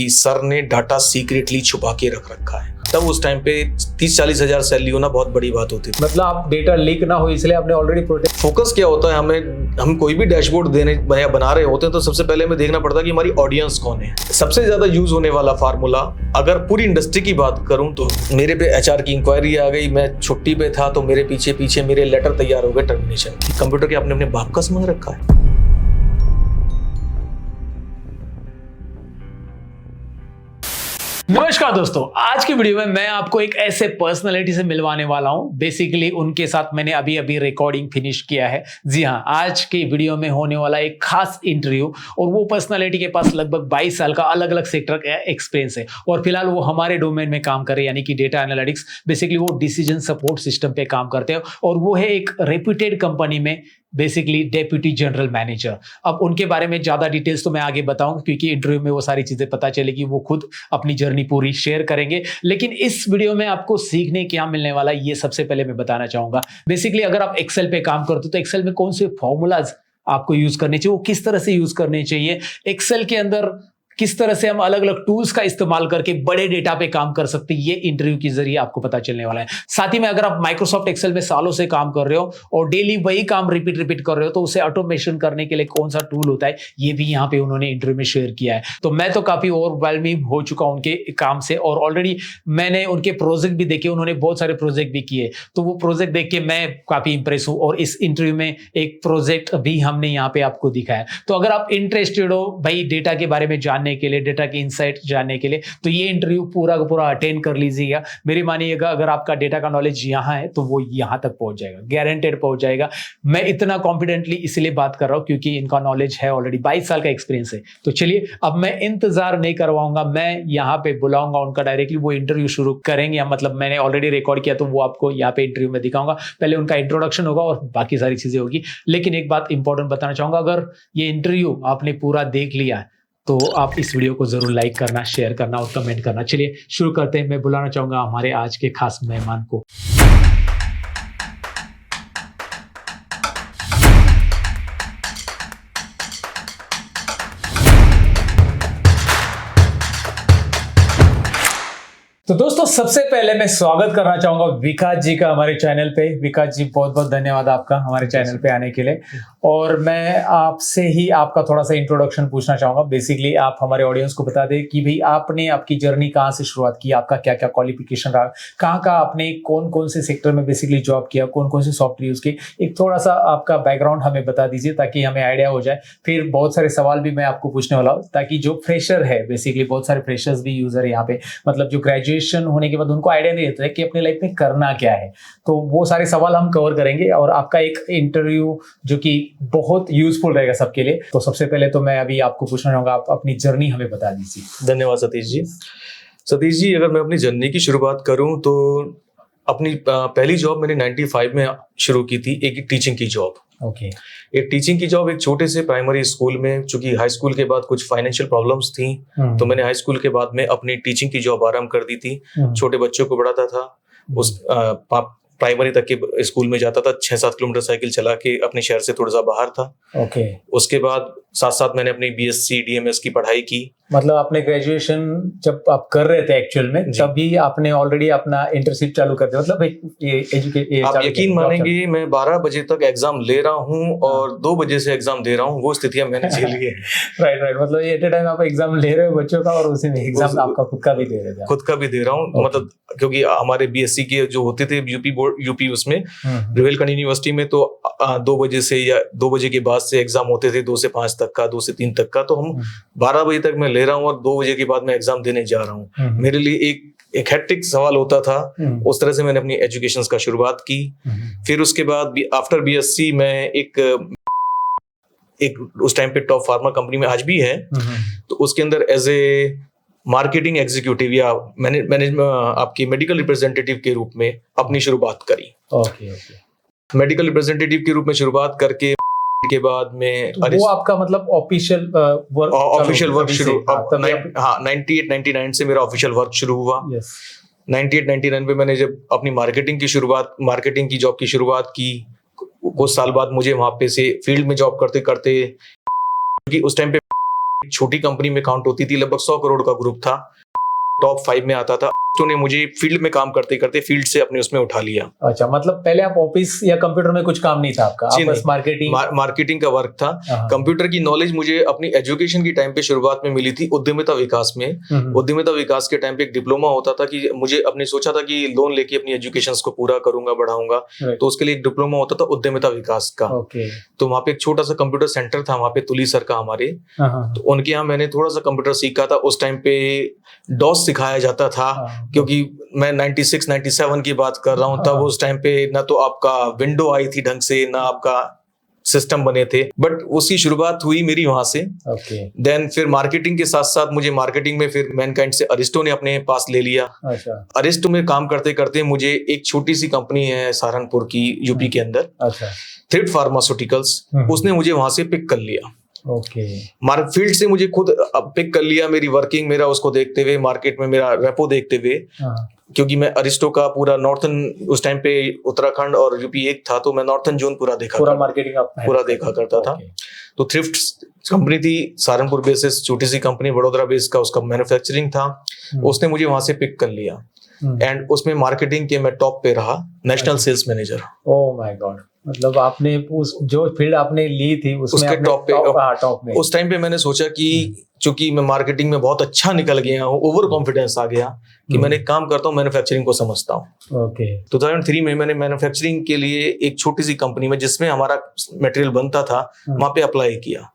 कि सर ने data secretly छुपा के रख रखा है। तब उस टाइम पे 30-40 हजार सैलरी होना बहुत बड़ी बात होती थी। मतलब आप डेटा लीक ना हो इसलिए आपने ऑलरेडी प्रोटेक्ट। फोकस क्या होता है, हम कोई भी डैशबोर्ड बना रहे होते हैं तो सबसे पहले हमें देखना पड़ता है कि हमारी ऑडियंस कौन है। सबसे ज्यादा यूज होने वाला फार्मूला, अगर पूरी इंडस्ट्री की बात करूं तो मेरे पे एचआर की इंक्वायरी आ गई, मैं छुट्टी पे था तो मेरे पीछे मेरे लेटर तैयार हो गए टर्मिनेशन। कंप्यूटर के आपने अपने बाप का समझ रखा है। नमस्कार दोस्तों, आज की वीडियो में मैं आपको एक ऐसे पर्सनालिटी से मिलवाने वाला हूं। बेसिकली उनके साथ मैंने अभी रिकॉर्डिंग फिनिश किया है। जी हां, आज की वीडियो में होने वाला एक खास इंटरव्यू, और वो पर्सनालिटी के पास लगभग 22 साल का अलग अलग सेक्टर का एक्सपीरियंस है और फिलहाल वो हमारे डोमेन में काम कर रहे हैं, यानी कि डेटा एनालिटिक्स। बेसिकली वो डिसीजन सपोर्ट सिस्टम पे काम करते हैं और वो है एक रेप्यूटेड कंपनी में बेसिकली डेप्यूटी जनरल मैनेजर। अब उनके बारे में ज्यादा डिटेल्स तो मैं आगे बताऊंगा, क्योंकि इंटरव्यू में वो सारी चीजें पता चलेगी, वो खुद अपनी जर्नी पूरी शेयर करेंगे। लेकिन इस वीडियो में आपको सीखने क्या मिलने वाला है, ये सबसे पहले मैं बताना चाहूंगा। बेसिकली अगर आप एक्सेल पे काम करते हो तो एक्सेल में कौन से फॉर्मूलाज आपको यूज करने चाहिए, वो किस तरह से यूज करने चाहिए, एक्सेल के अंदर किस तरह से हम अलग अलग टूल्स का इस्तेमाल करके बड़े डेटा पे काम कर सकते हैं, ये इंटरव्यू के जरिए आपको पता चलने वाला है। साथ ही में अगर आप माइक्रोसॉफ्ट एक्सेल में सालों से काम कर रहे हो और डेली वही काम रिपीट कर रहे हो, तो उसे ऑटोमेशन करने के लिए कौन सा टूल होता है, ये भी यहाँ पे उन्होंने इंटरव्यू में शेयर किया है। तो मैं तो काफी ओवरवेलमिंग हो चुका हूं उनके काम से, और ऑलरेडी मैंने उनके प्रोजेक्ट भी देखे, उन्होंने बहुत सारे प्रोजेक्ट भी किए, तो वो प्रोजेक्ट देख के मैं काफी इंप्रेस हूं। और इस इंटरव्यू में एक प्रोजेक्ट भी हमने यहाँ पे आपको दिखाया। तो अगर आप इंटरेस्टेड हो भाई डेटा के बारे में जानने के लिए, डेटा की इंसाइट जानने के लिए, तो ये इंटरव्यू पूरा का पूरा अटेंड कर लीजिएगा। मेरी मानिएगा, अगर आपका डेटा का नॉलेज यहाँ है तो वो यहाँ तक पहुंच जाएगा, गारंटेड पहुंच जाएगा। मैं इतना कॉन्फिडेंटली इसलिए बात कर रहा हूं क्योंकि इनका नॉलेज है, ऑलरेडी 22 साल का एक्सपीरियंस है। तो चलिए, अब मैं इंतजार नहीं करवाऊंगा, मैं यहाँ पे बुलाऊंगा उनका, डायरेक्टली वो इंटरव्यू शुरू करेंगे। मतलब मैंने ऑलरेडी रिकॉर्ड किया तो वो आपको यहाँ पे इंटरव्यू में दिखाऊंगा। पहले उनका इंट्रोडक्शन होगा और बाकी सारी चीजें होगी। लेकिन एक बात इंपॉर्टेंट बताना चाहूंगा, अगर ये इंटरव्यू आपने पूरा देख लिया है तो आप इस वीडियो को जरूर लाइक करना, शेयर करना और कमेंट करना। चलिए शुरू करते हैं। मैं बुलाना चाहूंगा हमारे आज के खास मेहमान को। तो दोस्तों, सबसे पहले मैं स्वागत करना चाहूंगा विकास जी का हमारे चैनल पे। विकास जी, बहुत बहुत धन्यवाद आपका हमारे चैनल पे आने के लिए। और मैं आपसे ही आपका थोड़ा सा इंट्रोडक्शन पूछना चाहूंगा। बेसिकली आप हमारे ऑडियंस को बता दें कि भाई आपने आपकी जर्नी कहाँ से शुरुआत की, आपका क्या क्या क्वालिफिकेशन रहा, कहाँ आपने कौन कौन से सेक्टर में बेसिकली जॉब किया, कौन कौन से सॉफ्टवेयर यूज किए। एक थोड़ा सा आपका बैकग्राउंड हमें बता दीजिए ताकि हमें आइडिया हो जाए। फिर बहुत सारे सवाल भी मैं आपको पूछने वाला हूँ, ताकि जो फ्रेशर है, बेसिकली बहुत सारे फ्रेशर्स भी यूजर है यहाँ पे, मतलब जो ग्रेजुएशन होने के बाद उनको आइडिया नहीं रहता है कि अपनी लाइफ में करना क्या है, तो वो सारे सवाल हम कवर करेंगे और आपका एक इंटरव्यू जो कि बहुत यूजफुल रहेगा सबके लिए। तो सबसे पहले तो मैं अभी आपको पूछना चाहूंगा, आप अपनी जर्नी हमें बता दीजिए। धन्यवाद सतीश जी। सतीश जी, अगर मैं अपनी जर्नी की शुरुआत करूं तो अपनी पहली जॉब मैंने 95 में शुरू की थी, एक टीचिंग की जॉब। ओके। एक टीचिंग की जॉब एक छोटे से प्राइमरी स्कूल में, चूंकि हाई स्कूल के बाद कुछ फाइनेंशियल प्रॉब्लम्स थी, तो मैंने हाई स्कूल के बाद में अपनी टीचिंग की जॉब आरंभ कर दी थी। छोटे बच्चों को पढ़ाता था, उस प्राइमरी तक के स्कूल में जाता था, 6-7 किलोमीटर साइकिल चला के, अपने शहर से थोड़ा सा बाहर था। ओके। उसके बाद साथ साथ मैंने अपनी बीएससी डीएमएस की पढ़ाई की। मतलब आपने ग्रेजुएशन जब आप कर रहे थे एक्चुअल में, तभी आपने ऑलरेडी अपना इंटर्नशिप चालू कर दिया, मतलब आप यकीन मानेंगे, मैं 12 बजे तक एग्जाम ले रहा हूँ और 2 बजे से एग्जाम दे रहा हूँ, वो स्थितियां मैंने झेली है। राइट। मतलब एट ए टाइम आप एग्जाम ले रहे हो बच्चों का, और उसी में एग्जाम आपका खुद का भी दे रहे थे। खुद का भी दे रहा हूँ, मतलब क्योंकि हमारे बीएससी के जो होते थे यूपी उसमें रुहेलखंड यूनिवर्सिटी में, तो 2 बजे से या 2 बजे के बाद से एग्जाम होते थे, 2 से 5 तक का, 2 से 3 तक का। तो हम 12 बजे तक मैं ले रहा हूँ और 2 बजे के बाद मैं एग्जाम देने जा रहा हूँ। मेरे लिए एक हेक्टिक सवाल होता था। उस तरह से मैंने अपनी एजुकेशन का शुरुआत की। फिर उसके बाद आफ्टर बीएससी मैं एक उस टाइम पे टॉप फार्मा कंपनी में, आज भी है, तो उसके अंदर एज ए मार्केटिंग एग्जीक्यूटिव या आपकी मेडिकल रिप्रेजेंटेटिव के रूप में अपनी शुरुआत करी। मेडिकल रिप्रेजेंटेटिव के रूप में शुरुआत करके के बाद में तो वो आपका मतलब ऑफिशियल वर्क शुरू, 98-99 से मेरा ऑफिशियल वर्क शुरू हुआ। 98-99 पे मैंने जब अपनी मार्केटिंग की जॉब की शुरुआत की, कुछ साल बाद मुझे वहां पे से फील्ड में जॉब करते करते, क्योंकि उस टाइम पे एक छोटी कंपनी में काउंट होती थी, लगभग 100 करोड़ का ग्रुप था, टॉप 5 में आता था। तो ने मुझे फील्ड में काम करते करते फील्ड से अपने उसमें उठा लिया। अच्छा, मतलब पहले आप ऑफिस या कंप्यूटर में कुछ काम नहीं था आपका, आप बस मार्केटिंग का वर्क था। कंप्यूटर की नॉलेज मुझे अपनी एजुकेशन की टाइम पे शुरुआत में मिली थी उद्यमिता विकास में। उद्यमिता विकास के टाइम पे एक डिप्लोमा होता था कि मुझे अपने सोचा था कि लोन लेके अपनी एजुकेशन को पूरा करूंगा, बढ़ाऊंगा, तो उसके लिए एक डिप्लोमा होता था उद्यमिता विकास का। तो वहाँ पे एक छोटा सा कंप्यूटर सेंटर था वहाँ पे तुली सर का हमारे, तो उनके यहाँ मैंने थोड़ा सा कंप्यूटर सीखा था। उस टाइम पे डॉस सिखाया जाता था, क्योंकि मैं 96-97 की बात कर रहा हूँ। तब उस टाइम पे ना तो आपका विंडो आई थी ढंग से, ना आपका सिस्टम बने थे, बट उसकी शुरुआत हुई मेरी वहां से। देन फिर मार्केटिंग के साथ साथ मुझे मार्केटिंग में फिर मैनकाइंड से अरिस्टो ने अपने पास ले लिया। अरिस्टो में काम करते करते मुझे एक छोटी सी कंपनी है सहारनपुर की, यूपी के अंदर, थ्रिफ्ट फार्मास्यूटिकल्स, उसने मुझे वहां से पिक कर लिया। फील्ड से मुझे खुद पिक कर लिया, मेरी वर्किंग, मेरा उसको देखते हुए, मार्केट में मेरा रेपो देखते हुए, क्योंकि मैं अरिस्टो का पूरा नॉर्थन, उस टाइम पे उत्तराखंड और यूपी एक था, तो मैं नॉर्थन जोन पूरा मार्केटिंग पूरा देखा करता था। तो थ्रिफ्ट कंपनी थी, सहारनपुर बेसिस, छोटी सी कंपनी, बड़ोदरा बेस का उसका मैन्युफैक्चरिंग था। उसने मुझे वहां से पिक कर लिया एंड उसमें मार्केटिंग के मैं टॉप पे रहा, national sales manager. Oh my god, मतलब आपने उस जो फील्ड आपने ली थी उसके टॉप पे उस टाइम पे मैंने सोचा कि चूंकि मैं मार्केटिंग में बहुत अच्छा निकल गया हूँ, ओवर कॉन्फिडेंस आ गया कि मैंने काम करता हूँ, मैन्युफैक्चरिंग को समझता हूँ। 2003 में मैंने मैन्युफैक्चरिंग के लिए एक छोटी सी कंपनी में, जिसमें हमारा मटेरियल बनता था, वहां पे अप्लाई किया।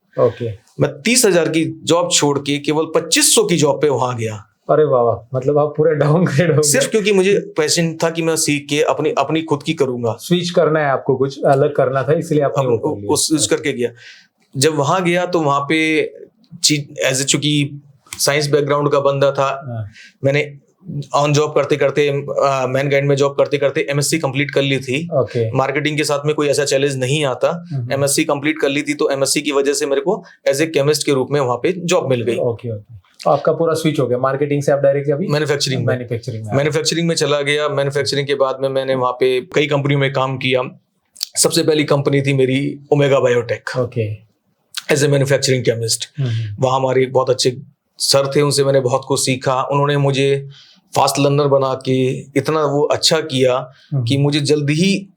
मैं 30,000 की जॉब छोड़ के केवल 2500 की जॉब पे वहां गया। अरे बाबा, मतलब आप पूरे डाउनग्रेड हो गए। सिर्फ क्योंकि मुझे पैशन था कि मैं सीख के अपनी खुद की करूंगा, स्विच करना है, आपको कुछ अलग करना था, इसलिए आपने वो स्विच करके गया। जब वहां गया तो वहां पे एज ए, चूंकि साइंस बैकग्राउंड का बंदा था, मैंने ऑन जॉब करते करते, मैनकाइंड में जॉब करते करते एमएससी कंप्लीट कर ली थी। मार्केटिंग के साथ में कोई ऐसा चैलेंज नहीं आता। एमएससी कंप्लीट कर ली थी, तो एमएससी की वजह से मेरे को एज ए केमिस्ट के रूप में वहां पे जॉब मिल गई। आपका पूरा स्विच हो गया मार्केटिंग से, आप डायरेक्टली अभी मैन्युफैक्चरिंग में चला गया। मैन्युफैक्चरिंग के बाद में मैंने वहां पे कई कंपनियों में काम किया। सबसे पहली कंपनी थी मेरी Omega Biotech, as a manufacturing chemist. वहां हमारे बहुत अच्छे सर थे, उनसे मैंने बहुत कुछ सीखा। उन्होंने मुझे फास्ट लर्नर बना के इतना वो अच्छा किया कि मुझे जल्दी ही,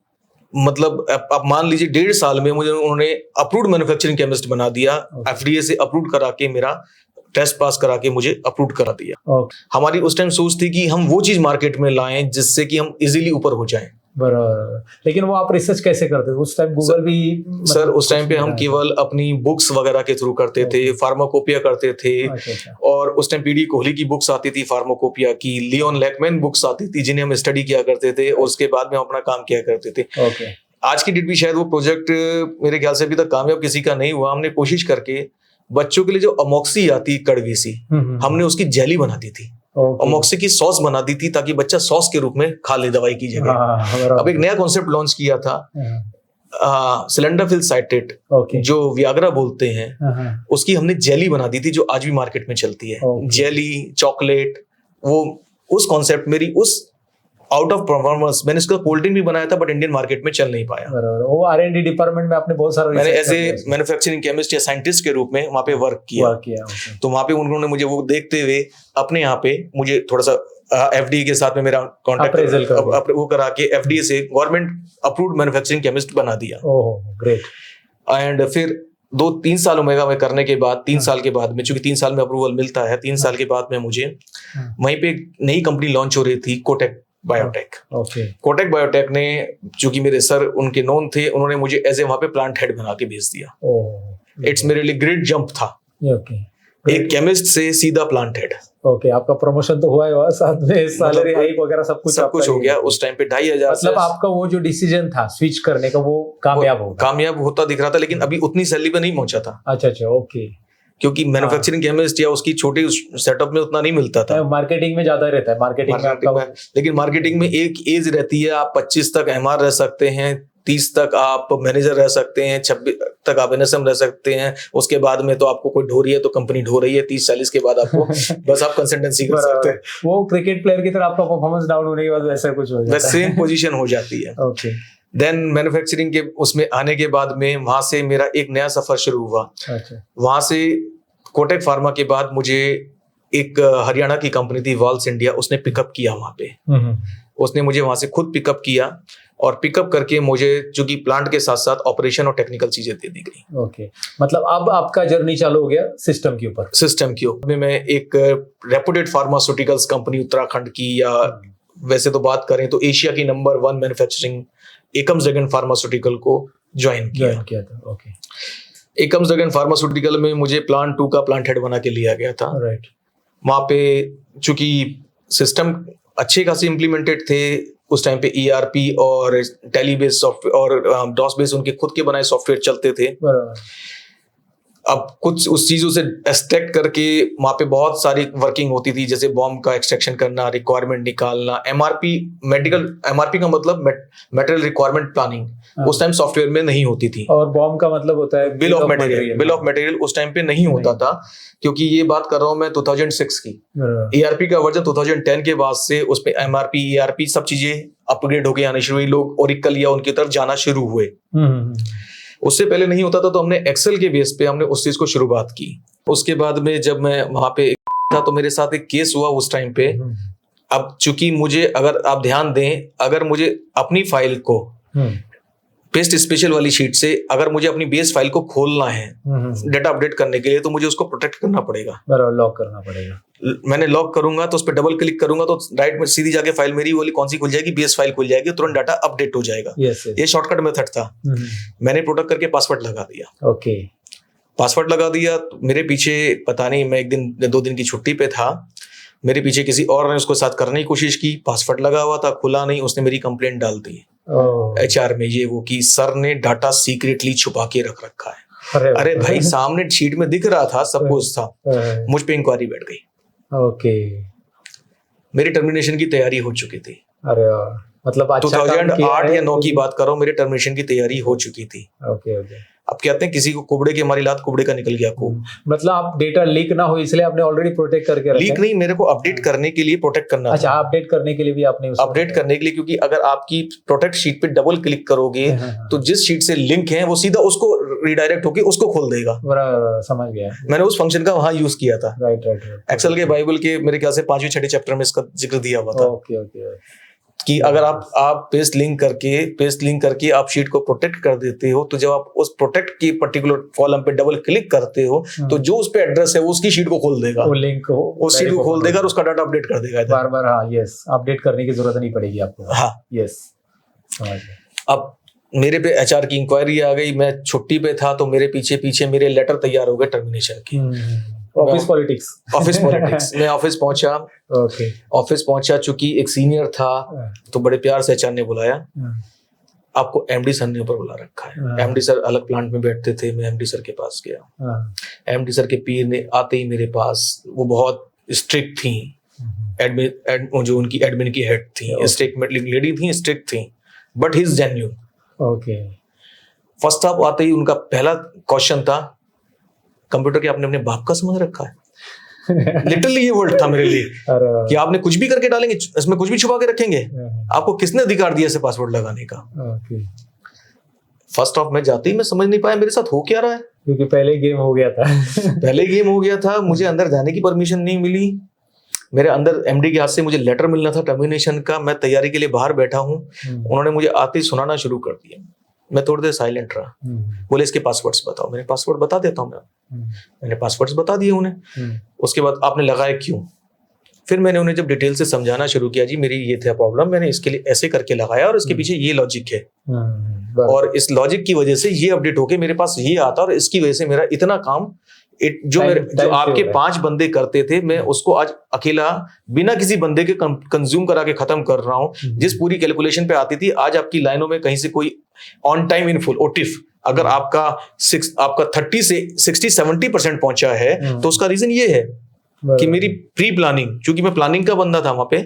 मतलब आप मान लीजिए 1.5 साल में मुझे उन्होंने अप्रूव्ड मैन्युफैक्चरिंग केमिस्ट बना दिया। एफडीए से अप्रूव करा के, मेरा टेस्ट पास करा के मुझे अप्रूव करा दिया। हमारी उस टाइम सोच थी कि हम वो चीज मार्केट में लाएं जिससे कि हम इजीली ऊपर हो जाएं। बराबर, लेकिन वो आप रिसर्च कैसे करते थे उस टाइम? गूगल भी सर उस टाइम पे हम केवल अपनी बुक्स वगैरह के थ्रू करते थे, फार्माकोपिया करते थे। और उस टाइम पीडी कोहली की बुक्स आती थी फार्माकोपिया की, लियोन लेकमैन बुक्स आती थी, जिन्हें हम स्टडी किया करते थे और उसके बाद में हम अपना काम किया करते थे। आज की डेट भी शायद वो प्रोजेक्ट मेरे ख्याल से अभी तक कामयाब किसी का नहीं हुआ। हमने कोशिश करके बच्चों के लिए जो अमोक्सी आती कड़वी सी, हमने उसकी जेली बना दी थी, अमोक्सी की सॉस बना दी थी, ताकि बच्चा सॉस के रूप में खा ले दवाई की जगह। अब एक नया कॉन्सेप्ट लॉन्च किया था, सिलेंडरफिल साइट्रेट, जो वियाग्रा बोलते हैं, उसकी हमने जेली बना दी थी, जो आज भी मार्केट में चलती है। जेली, चॉकलेट, वो उस कॉन्सेप्ट, मेरी उस आउट ऑफ परफॉर्मेंस, मैंने इसका कोल्ड ड्रिंक भी बनाया था, बट इंडियन मार्केट में चल नहीं पाया। वो R&D डिपार्टमेंट में आपने बहुत सारा, मैंने एज ए मैन्युफैक्चरिंग केमिस्ट या साइंटिस्ट के रूप में वहां पे वर्क किया। तो वहां पे उन्होंने मुझे वो देखते हुए अपने यहाँ पे मुझे थोड़ा सा एफडीए के साथ में मेरा कॉन्टेक्ट वो करा के एफडीए से गवर्नमेंट अप्रूव्ड मैन्युफैक्चरिंग केमिस्ट बना दिया। ग्रेट। एंड फिर 2-3 साल ओमेगा में करने के बाद, 3 साल के बाद में, चूंकि 3 साल में अप्रूवल मिलता है, 3 साल के बाद में मुझे वहीं पे एक नई कंपनी लॉन्च हो रही थी, कोटेक बायोटेक। कोटेक बायोटेक ने, चूंकि मेरे सर उनके नोन थे, उन्होंने मुझे एज ए वहां पे प्लांट हेड बना के भेज दिया। इट्स मेरे लिए ग्रेट जंप था, एक केमिस्ट से सीधा प्लांट हेड। आपका प्रमोशन तो हुआ है, साथ में सैलरी हाइक वगैरह सब कुछ हो गया। उस टाइम पे 2,500, मतलब आपका वो जो डिसीजन था स्विच करने का, वो कामयाब होता दिख रहा था, लेकिन अभी उतनी सैलरी पे नहीं पहुंचा था। अच्छा, ओके। क्योंकि मैन्युफैक्चरिंग केमिस्ट या उसकी छोटी सेटअप में उतना नहीं मिलता था। मार्केटिंग में ज्यादा रहता है, मार्केटिंग में, लेकिन मार्केटिंग में एक एज रहती है, आप 25 तक MR रह सकते हैं, 30 तक आप मैनेजर रह सकते हैं, 26 तक आप NSM रह सकते हैं। उसके बाद में तो आपको कोई ढो रही है तो कंपनी ढो रही है, 30-40 के बाद आपको बस आप कंसल्टेंसी कर सकते हैं। वो क्रिकेट प्लेयर की तरह आपका परफॉर्मेंस डाउन होने के बाद वैसा कुछ हो जाता है, सेम पोजीशन हो जाती है। देन मैन्युफैक्चरिंग के उसमें आने के बाद में वहां से मेरा एक नया सफर शुरू हुआ। वहां से कोटक फार्मा के बाद मुझे एक हरियाणा की कंपनी थी वॉल्स इंडिया, उसने पिकअप किया वहां पे। उसने मुझे वहां से खुद पिकअप किया और पिकअप करके मुझे चूंकि प्लांट के साथ साथ ऑपरेशन और टेक्निकल चीजें दे दी गई। ओके, मतलब अब आपका जर्नी चालू हो गया सिस्टम के ऊपर। सिस्टम के ऊपर मैं एक रेपुटेड फार्मास्यूटिकल्स कंपनी उत्तराखंड की, या वैसे तो बात करें तो एशिया की number 1 manufacturing Akums dragon pharmaceutical को ज्वाइन किया था। ओके, एकम्स ड्रैगन फार्मास्यूटिकल में मुझे प्लांट 2 का प्लांट हेड बना के लिया गया था। राइट। वहां पे चूंकि सिस्टम अच्छे खासे इम्प्लीमेंटेड थे उस टाइम पे, ERP और टेली बेस्ड सॉफ्टवेयर और डॉस बेस्ड उनके खुद के बनाए सॉफ्टवेयर चलते थे। अब कुछ उस चीजों से एक्सट्रैक्ट करके वहां पे बहुत सारी वर्किंग होती थी, जैसे बॉम्ब का एक्सट्रैक्शन करना, रिक्वायरमेंट निकालना, MRP का मतलब मटेरियल रिक्वायरमेंट प्लानिंग उस टाइम सॉफ्टवेयर में नहीं होती थी। और बॉम्ब का मतलब होता है बिल ऑफ मटेरियल उस टाइम पे नहीं होता था, क्योंकि ये बात कर रहा हूं मैं 2006 की। ERP का वर्जन 2010 के बाद से उसमें MRP ERP सब चीजें अपग्रेड होके आने शुरू हुई, लोग ओरेकल या उनकी तरफ जाना शुरू हुए। उससे पहले नहीं होता था, तो हमने एक्सेल के बेस पे हमने उस चीज को शुरुआत की। उसके बाद में जब मैं वहां पे था तो मेरे साथ एक केस हुआ उस टाइम पे। अब चूंकि मुझे, अगर आप ध्यान दें, अगर मुझे अपनी फाइल को पेस्ट स्पेशल वाली शीट से अगर मुझे अपनी बेस फाइल को खोलना है डेटा अपडेट करने के लिए, तो मुझे उसको प्रोटेक्ट करना पड़ेगा, लॉक करना पड़ेगा। मैंने लॉक करूंगा तो उस पर डबल क्लिक करूंगा तो राइट में सीधी जाके फाइल मेरी वाली कौन सी खुल जाएगी, बेस फाइल खुल जाएगी, तुरंत डाटा अपडेट हो जाएगा। ये शॉर्टकट मेथड था। मैंने प्रोटेक्ट करके पासवर्ड लगा दिया। ओके, पासवर्ड लगा दिया। तो मेरे पीछे पता नहीं, मैं एक दिन 2 दिन की छुट्टी पे था, मेरे पीछे किसी और ने उसको साथ करने की कोशिश की, पासवर्ड लगा हुआ था, खुला नहीं, उसने मेरी कंप्लेंट डाल दी HR में, ये वो कि सर ने डाटा सीक्रेटली छुपा के रख रखा है। अरे भाई, सामने शीट में दिख रहा था, सब कुछ था, मुझ पे इंक्वायरी बैठ गई। ओके, मेरी टर्मिनेशन की तैयारी हो चुकी थी। अरे मतलब 2008 या 9 की बात कर रहा हूँ, मेरे टर्मिनेशन की तैयारी हो चुकी थी। ओके। अब कहते हैं किसी को कुबड़े की हमारी लात, कुबड़े का निकल गया को। मतलब आप डेटा लीक ना हो इसलिए आपने ऑलरेडी प्रोटेक्ट करके रखा है। लीक नहीं, मेरे को अपडेट करने के लिए प्रोटेक्ट करना। अच्छा, अपडेट करने के लिए भी आपने अपडेट करने के लिए, क्योंकि अगर आपकी प्रोटेक्ट शीट पे डबल क्लिक करोगे तो जिस शीट से लिंक है वो सीधा उसको रिडायरेक्ट होके उसको खोल देगा। समझ गया। मैंने उस फंक्शन का वहां यूज किया था। राइट। एक्सेल के बाइबल के मेरे ख्याल से 5वें 6वें चैप्टर में इसका जिक्र दिया हुआ था। ओके। कि अगर आप पेस्ट लिंक करके आप शीट को प्रोटेक्ट कर देते हो, तो जब आप उस प्रोटेक्ट की पर्टिकुलर कॉलम पे डबल क्लिक करते हो तो जो उस पे एड्रेस है वो उसकी शीट को खोल देगा, वो लिंक को उस शीट को खोल देगा और उसका डाटा अपडेट कर देगा बार-बार। हाँ, यस, अपडेट करने की जरूरत नहीं पड़ेगी आपको। हाँ, यस, समझ गया। अब मेरे पे HR की इंक्वायरी आ गई, मैं छुट्टी पे था, तो मेरे पीछे मेरे लेटर तैयार हो गए टर्मिनेशन की। Office politics. मैं ऑफिस पहुंचा। ओके। ऑफिस पहुंचा, चूंकि एक सीनियर था तो बड़े प्यार से HR ने बुलाया। आपको MD सर ने ऊपर बुला रखा है। MD सर अलग प्लांट में बैठते थे, मैं MD सर के पास गया। MD सर के पीर ने आते ही मेरे पास, वो बहुत स्ट्रिक्ट थी, एडमिन जो उनकी एडमिन की हेड थी, स्ट्रिक्ट लेडी थी, स्ट्रिक्ट थी, but he is genuine. Okay. First half आते ही उनका पहला क्वेश्चन था, कंप्यूटर के आपने अपने बाप का समझ रखा है। लिटरली ये वर्ड था मेरे लिए कि आपने कुछ भी करके डालेंगे, इसमें कुछ भी छुपा के रखेंगे, आपको किसने अधिकार दिया इसे पासवर्ड लगाने का। फर्स्ट ऑफ में जाते ही मैं समझ नहीं पाया मेरे साथ हो क्या रहा है, क्योंकि पहले गेम हो गया था। मुझे अंदर जाने की परमिशन नहीं मिली। मेरे अंदर MD के हाथ से मुझे लेटर मिलना था टर्मिनेशन का, मैं तैयारी के लिए बाहर बैठा हूँ, उन्होंने मुझे आते ही सुनाना शुरू कर दिया। मैं थोड़ी देर साइलेंट रहा। बोले इसके पासवर्ड्स बताओ। मैंने पासवर्ड बता देता हूँ मैंने पासवर्ड्स बता दिए उन्हें। उसके बाद आपने लगाए क्यों? फिर मैंने उन्हें जब डिटेल से समझाना शुरू किया, जी मेरी ये था प्रॉब्लम, मैंने इसके लिए ऐसे करके लगाया और इसके पीछे ये लॉजिक है, और इस लॉजिक की वजह से ये अपडेट होके मेरे पास ये आता, और इसकी वजह से मेरा इतना काम जो आपके 5 बंदे करते थे, मैं उसको आज अकेला बिना किसी बंदे के कंज्यूम करा के खत्म कर रहा हूं। जिस पूरी कैलकुलेशन पे आती थी, आज आपकी लाइनों में कहीं से कोई ऑन टाइम इन फुल ओटिफ अगर आपका 30 से 60-70% पहुंचा है, तो उसका रीजन ये है कि मेरी प्री प्लानिंग, क्योंकि मैं प्लानिंग का बंदा था वहां पे,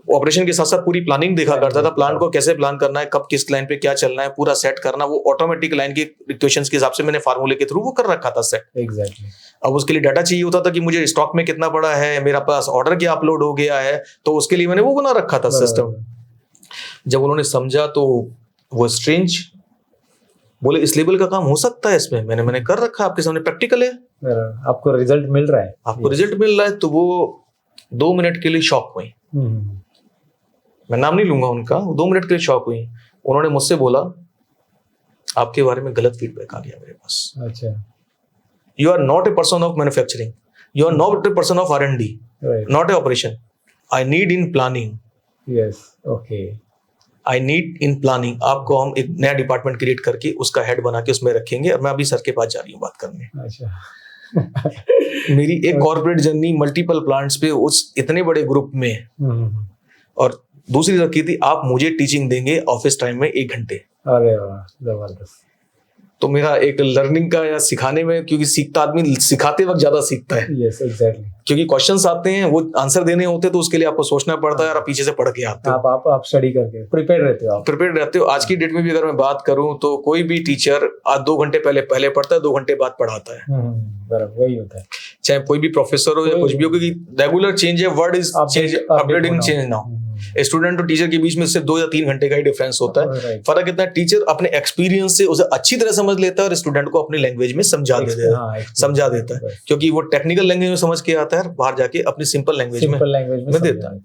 ऑपरेशन के साथ साथ पूरी प्लानिंग देखा करता था, प्लान को कैसे प्लान करना है, कब किस लाइन पे क्या चलना है, पूरा सेट करना, वो ऑटोमेटिक लाइन की इक्वेशंस के हिसाब से मैंने फार्मूले के थ्रू वो कर रखा था सेट। एग्जैक्टली। अब उसके लिए डाटा चाहिए होता था कि मुझे स्टॉक में कितना पड़ा है, मेरा पास ऑर्डर क्या अपलोड हो गया है, तो उसके लिए मैंने वो बना रखा था सिस्टम। जब उन्होंने समझा तो वो स्ट्रेंज बोले, इस लेवल का काम हो सकता है इसमें? मैंने कर रखा, आपके सामने प्रैक्टिकल है। आपको रिजल्ट मिल रहा है, आपको रिजल्ट मिल रहा है, तो वो 2 मिनट के लिए शॉक हुई। मैं नाम नहीं लूंगा उनका, 2 मिनट के लिए शॉक हुई। उन्होंने मुझसे बोला आपके बारे में गलत फीडबैक आ गया मेरे पास। अच्छा, you are not a person of manufacturing, you are not a person of R&D, not a operation. I need in planning. Yes, okay, I need in planning. आपको हम एक नया डिपार्टमेंट क्रिएट करके उसका हेड बना के उसमें रखेंगे, और मैं अभी सर के पास जा रही हूँ बात करने। अच्छा। मेरी एक कॉर्पोरेट जर्नी मल्टीपल प्लांट्स पे उस इतने बड़े ग्रुप में, और दूसरी रखी थी आप मुझे टीचिंग देंगे ऑफिस टाइम में 1 घंटे। अरे वाह, जबरदस्त। तो मेरा एक लर्निंग का या सिखाने में, क्योंकि सीखता आदमी सिखाते वक्त ज्यादा सीखता है। Yes, exactly. क्योंकि क्वेश्चंस आते हैं, वो आंसर देने होते हैं, तो उसके लिए आपको सोचना पड़ता है, और आप पीछे से पढ़ के आते हो। आप स्टडी करके प्रिपेयर रहते हो, आप प्रिपेयर रहते हो। आज की डेट में भी अगर मैं बात करूं तो कोई भी टीचर आज 2 घंटे पहले पढ़ता है, 2 घंटे बाद पढ़ाता है। बराबर वही होता है, चाहे कोई भी प्रोफेसर हो या कुछ भी हो, क्योंकि रेगुलर चेंज है, word is change, upgrading change now. Student और टीचर के बीच में सिर्फ 2 या 3 घंटे का ही डिफरेंस होता है। फर्क इतना, टीचर अपने एक्सपीरियंस से उसे अच्छी तरह समझ लेता है और स्टूडेंट को अपनी लैंग्वेज में समझा देता है, क्योंकि वो टेक्निकल लैंग्वेज में समझ के आता है, बाहर जाके अपनी सिंपल लैंग्वेज में देता है।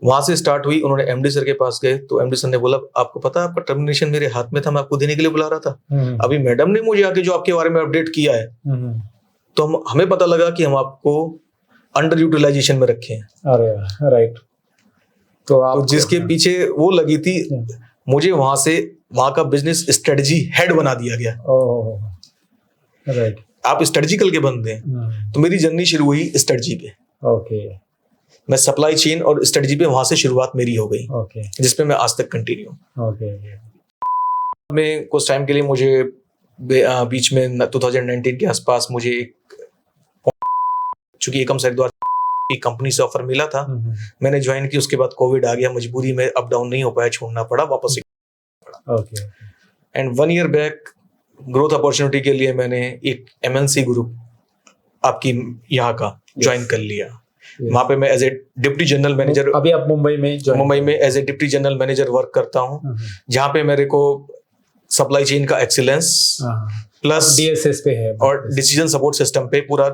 वहां से स्टार्ट हुई। उन्होंने एमडी सर के पास गए, तो एमडी सर ने बोला आपको पता है आपका टर्मिनेशन मेरे हाथ में था, मैं आपको देने के लिए बुला रहा था। अभी मैडम ने मुझे आके जो आपके बारे में अपडेट किया है, तो हमें पता लगा कि हम आपको अंडर यूटिलाइजेशन में रखे हैं। अरे राइट। तो जिसके पीछे वो लगी थी, मुझे वहां का बिजनेस स्ट्रेटजी हेड बना दिया गया। राइट, आप स्ट्रेटजिकल के बंदे हैं। तो मेरी जर्नी शुरू हुई स्ट्रेटजी पे। ओके, मैं सप्लाई चेन और स्ट्रेटजी पे, वहां से शुरुआत मेरी हो गई। ओके, जिसपे मैं आज तक कंटिन्यू। ओके। में कुछ टाइम के लिए मुझे बीच में 2019 के आसपास मुझे चूंकि एकम सर द्वारा एक कंपनी से ऑफर मिला था, मैंने ज्वाइन की। उसके बाद कोविड आ गया, मजबूरी में अप डाउन नहीं हो पाया, छोड़ना पड़ा, वापस okay. And 1 year back growth opportunity के लिए मैंने एक MNC ग्रुप आपकी यहाँ का ज्वाइन कर लिया। वहां पे मैं as a deputy general manager, अभी आप मुंबई में as a deputy general manager work करता हूँ, जहाँ पे मेरे को सप्लाई चेन का एक्सीलेंस प्लस DSS पे है, और डिसीजन सपोर्ट सिस्टम पे पूरा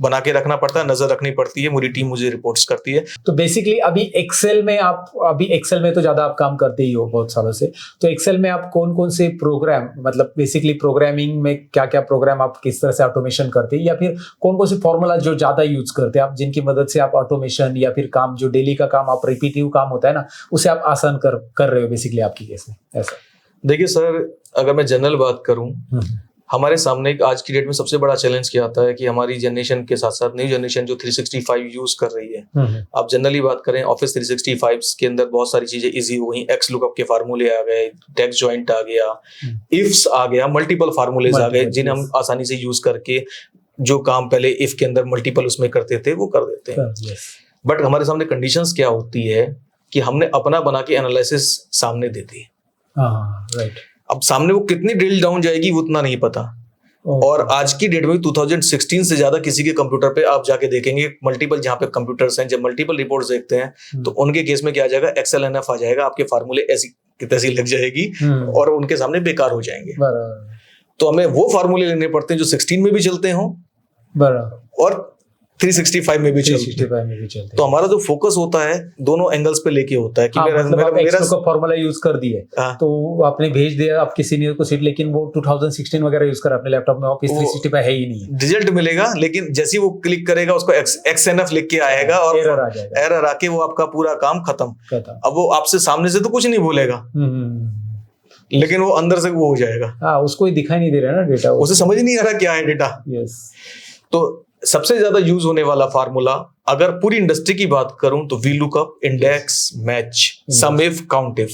बना के रखना पड़ता है, नजर रखनी पड़ती है। मेरी टीम मुझे रिपोर्ट्स करती है। तो बेसिकली अभी एक्सेल में तो ज्यादा आप काम करते ही हो बहुत सालों से, तो एक्सेल में आप कौन कौन से प्रोग्राम, मतलब बेसिकली प्रोग्रामिंग में क्या क्या प्रोग्राम आप किस तरह से ऑटोमेशन करते हैं, या फिर कौन कौन से फॉर्मूला जो ज्यादा यूज करते हैं आप, जिनकी मदद से आप ऑटोमेशन या फिर काम जो डेली का काम आप रिपीटिव काम होता है ना, उसे आप आसान कर रहे हो बेसिकली आपकी केस में? ऐसा देखिए सर, अगर मैं जनरल बात करूं, हमारे सामने आज की डेट में सबसे बड़ा चैलेंज क्या आता है कि हमारी जनरेशन के साथ साथ नई जनरेशन जो 365 यूज कर रही है। आप जनरली बात करें, ऑफिस 365 के अंदर बहुत सारी चीजें इजी हो गई। एक्स लुकअप के फार्मूले आ गए, टेक्स्ट जॉइंट आ गया, इफ्स आ गया, मल्टीपल फार्मूलेज आ गए, जिन्हें हम आसानी से यूज करके जो काम पहले इफ के अंदर मल्टीपल उसमें करते थे वो कर देते हैं। बट हमारे सामने कंडीशंस क्या होती है कि हमने अपना बना के एनालिसिस सामने दे दी। राइट। अब सामने वो कितनी ड्रिल डाउन जाएगी वो उतना नहीं पता। और आज की डेट में 2016 से ज्यादा किसी के कंप्यूटर पे आप जाके देखेंगे, मल्टीपल जहाँ पे कंप्यूटर्स हैं, जब मल्टीपल रिपोर्ट्स देखते हैं तो उनके केस में क्या आ जाएगा, एक्सेल एनएफ आ जाएगा, आपके फार्मूले ऐसी की तैसी लग जाएगी और उनके सामने बेकार हो जाएंगे। तो हमें वो फार्मूले लेने पड़ते हैं जो 16 में भी चलते हों और 365 में भी चलते हैं। तो हमारा जो फोकस होता है दोनों एंगल्स पे लेके होता है कि मेरा फॉर्मूला यूज कर दिए तो आपने भेज दिया आपके सीनियर को सीट, लेकिन वो 2016 वगैरह यूज कर अपने लैपटॉप में, ऑफिस 365 है ही नहीं। रिजल्ट मिलेगा लेकिन जैसे ही वो क्लिक करेगा उसको XNF लिख के आएगा और एरर आके वो आपका पूरा काम खत्म। अब वो आपसे सामने से तो कुछ नहीं बोलेगा लेकिन वो अंदर से वो हो जाएगा। उसको ही दिखाई नहीं दे रहा है ना डेटा, उसे समझ नहीं आ रहा क्या है डेटा। तो सबसे ज्यादा यूज होने वाला फार्मूला अगर पूरी इंडस्ट्री की बात करूं तो VLOOKUP, index, match, sum if, count if.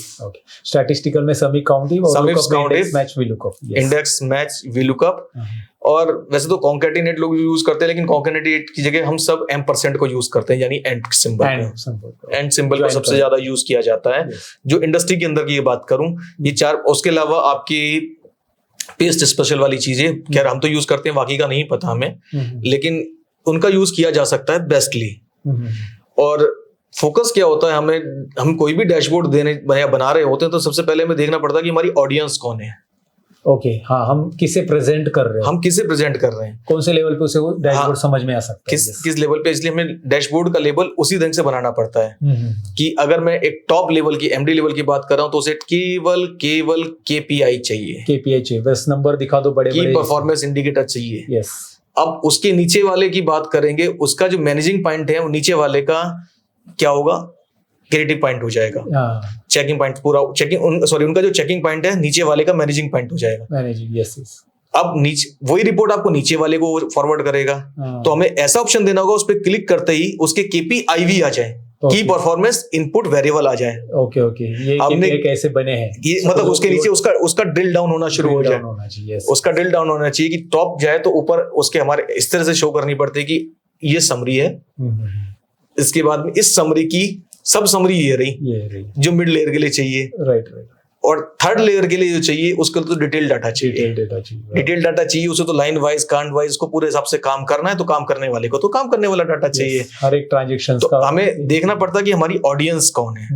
Statistical में sum if, count if, sum if, count if, match, VLOOKUP, index, match, VLOOKUP। और वैसे तो कॉन्कैटिनेट लोग यूज करते हैं, लेकिन कॉन्कैटिनेट की जगह हम सब M% को यूज करते हैं, यानी एंड सिंबल को सबसे ज्यादा यूज किया जाता है। जो इंडस्ट्री के अंदर की बात करूं, ये 4, उसके अलावा आपकी पेस्ट स्पेशल वाली चीजें खैर हम तो यूज करते हैं, बाकी का नहीं पता हमें, लेकिन उनका यूज किया जा सकता है बेस्टली। और फोकस क्या होता है, हम कोई भी डैशबोर्ड देने या बना रहे होते हैं तो सबसे पहले हमें देखना पड़ता है कि हमारी ऑडियंस कौन है। ओके हाँ, हम किसे प्रेजेंट कर रहे हैं, हम किसे प्रेजेंट कर रहे हैं, कौन से लेवल पे उसे वो डैशबोर्ड समझ में आ सकता है, किस लेवल पे। इसलिए हमें डैशबोर्ड का लेवल उसी ढंग से बनाना पड़ता है कि अगर मैं एक टॉप लेवल की एमडी लेवल की बात कर रहा हूं तो उसे केवल केपीआई चाहिए, केपीआई चाहिए, बस नंबर दिखा दो, बड़े की परफॉर्मेंस इंडिकेटर चाहिए। यस। अब उसके नीचे वाले की बात करेंगे, उसका जो मैनेजिंग पॉइंट है वो नीचे वाले का क्या होगा, क्रिएटिव पॉइंट हो जाएगा, चेकिंग पॉइंट पूरा उनका जो चेकिंग पॉइंट है नीचे वाले का मैनेजिंग पॉइंट हो जाएगा। Managing, yes. अब नीचे वही रिपोर्ट आपको नीचे वाले को फॉरवर्ड करेगा, तो हमें ऐसा ऑप्शन देना होगा उस पर क्लिक करते ही उसके केपीआईवी आ जाए, की परफॉर्मेंस इनपुट वेरिएबल आ जाए। ओके ओके, ये KPI कैसे बने हैं, ये मतलब उसके नीचे उसका ड्रिल डाउन होना शुरू हो जाए, उसका ड्रिल डाउन होना चाहिए कि टॉप जाए तो ऊपर उसके हमारे इस तरह से शो करनी पड़ती है कि ये समरी है, इसके बाद में इस समरी की सब समरी ये रही जो मिड लेयर के लिए चाहिए, राइट, और थर्ड लेयर के लिए जो चाहिए उसके लिए तो डिटेल डाटा चाहिए, डिटेल डाटा चाहिए उसे, तो लाइन वाइज कांट वाइज को पूरे हिसाब से काम करना है, तो काम करने वाले को तो काम करने वाला डाटा चाहिए, हर एक ट्रांजैक्शन तो का हमें देखना पड़ता है कि हमारी ऑडियंस कौन है,